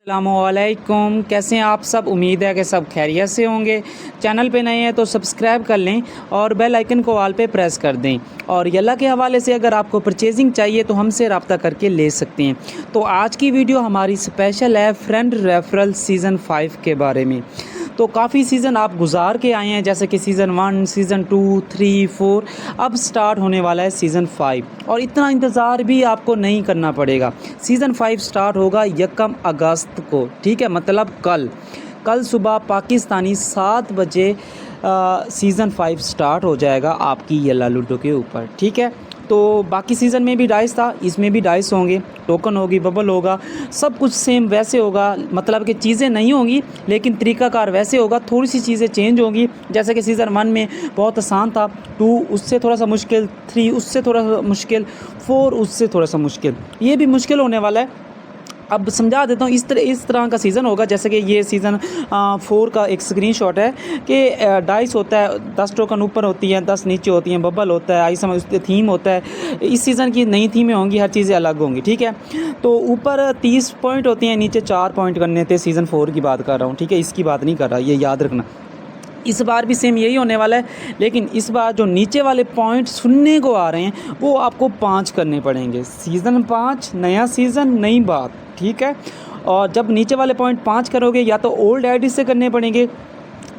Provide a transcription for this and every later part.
अस्सलामुअलैकुम, कैसे हैं आप सब। उम्मीद है कि सब खैरियत से होंगे। चैनल पे नए हैं तो सब्सक्राइब कर लें और बेल आइकन को ऑल पे प्रेस कर दें। और यल्ला के हवाले से अगर आपको परचेजिंग चाहिए तो हमसे रब्ता करके ले सकते हैं। तो आज की वीडियो हमारी स्पेशल है फ्रेंड रेफरल सीज़न 5 के बारे में। तो काफ़ी सीज़न आप गुजार के आए हैं, जैसे कि सीज़न 1, सीज़न 2, 3, 4, अब स्टार्ट होने वाला है सीज़न 5 और इतना इंतज़ार भी आपको नहीं करना पड़ेगा। सीज़न 5 स्टार्ट होगा 1 अगस्त को, ठीक है, मतलब कल सुबह पाकिस्तानी 7 बजे सीज़न 5 स्टार्ट हो जाएगा आपकी येल्ला लूडो के ऊपर, ठीक है। तो बाकी सीज़न में भी डाइस था, इसमें भी डाइस होंगे, टोकन होगी, बबल होगा, सब कुछ सेम वैसे होगा। मतलब कि चीज़ें नहीं होंगी लेकिन तरीक़ाकार वैसे होगा, थोड़ी सी चीज़ें चेंज होंगी। जैसे कि सीज़न 1 में बहुत आसान था, 2 उससे थोड़ा सा मुश्किल, 3 उससे थोड़ा सा मुश्किल, 4 उससे थोड़ा सा मुश्किल, ये भी मुश्किल होने वाला है। अब समझा देता हूँ, इस तरह का सीज़न होगा। जैसे कि ये सीज़न 4 का एक स्क्रीनशॉट है कि डाइस होता है, 10 टोकन ऊपर होती हैं, 10 नीचे होती हैं, बबल होता है, आई समझ उसके थीम होता है। इस सीज़न की नई थीमें होंगी, हर चीज़ें अलग होंगी, ठीक है। तो ऊपर 30 पॉइंट होती हैं, नीचे 4 पॉइंट करने थे। सीज़न 4 की बात कर रहा हूँ, ठीक है, इसकी बात नहीं कर रहा, ये याद रखना। इस बार भी सेम यही होने वाला है, लेकिन इस बार जो नीचे वाले पॉइंट सुनने को आ रहे हैं वो आपको 5 करने पड़ेंगे। सीज़न 5 नया सीज़न नई बात, ठीक है। और जब नीचे वाले पॉइंट 5 करोगे या तो ओल्ड आईडी से करने पड़ेंगे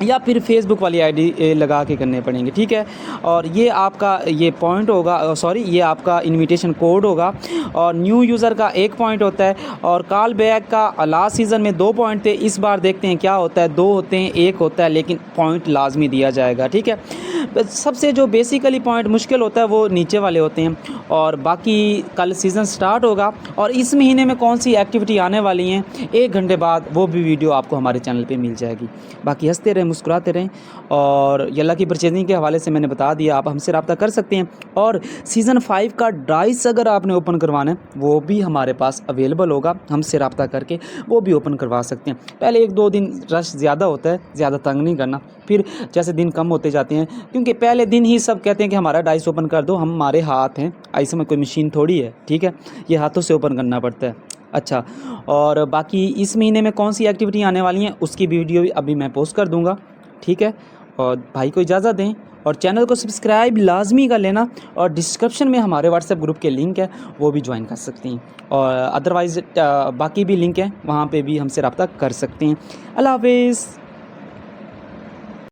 या फिर फेसबुक वाली आईडी लगा के करने पड़ेंगे, ठीक है। और ये आपका ये पॉइंट होगा, सॉरी, ये आपका इनविटेशन कोड होगा। और न्यू यूज़र का 1 पॉइंट होता है और कॉल बैक का लास्ट सीज़न में 2 पॉइंट थे। इस बार देखते हैं क्या होता है, 2 होते हैं, 1 होता है, लेकिन पॉइंट लाजमी दिया जाएगा, ठीक है। सबसे जो बेसिकली पॉइंट मुश्किल होता है वो नीचे वाले होते हैं। और बाकी कल सीज़न स्टार्ट होगा और इस महीने में कौन सी एक्टिविटी आने वाली हैं 1 घंटे बाद, वो भी वीडियो आपको हमारे चैनल पे मिल जाएगी। बाकी हंसते रहें, मुस्कुराते रहें। और यल्ला की परचेजिंग के हवाले से मैंने बता दिया, आप हमसे रब्ता कर सकते हैं। और सीज़न 5 का डाइस अगर आपने ओपन करवाना है वो भी हमारे पास अवेलेबल होगा, हमसे रब्ता करके वो भी ओपन करवा सकते हैं। पहले 1-2 दिन रश ज़्यादा होता है, ज़्यादा तंग नहीं करना, फिर जैसे दिन कम होते जाते हैं, क्योंकि पहले दिन ही सब कहते हैं कि हमारा डाइस ओपन कर दो, हमारे हाथ हैं, ऐसे में कोई मशीन थोड़ी है, ठीक है, ये हाथों से ओपन करना पड़ता है। अच्छा, और बाकी इस महीने में कौन सी एक्टिविटी आने वाली हैं उसकी वीडियो अभी मैं पोस्ट कर दूँगा, ठीक है। और भाई को इजाज़त दें और चैनल को सब्सक्राइब लाजमी कर लेना। और डिस्क्रिप्शन में हमारे व्हाट्सएप ग्रुप के लिंक है, वो भी ज्वाइन कर सकती हैं। और अदरवाइज़ बाकी भी लिंक है, वहाँ पे भी हमसे रब्ता कर सकते हैं। अल्लाह हाफ़िज़।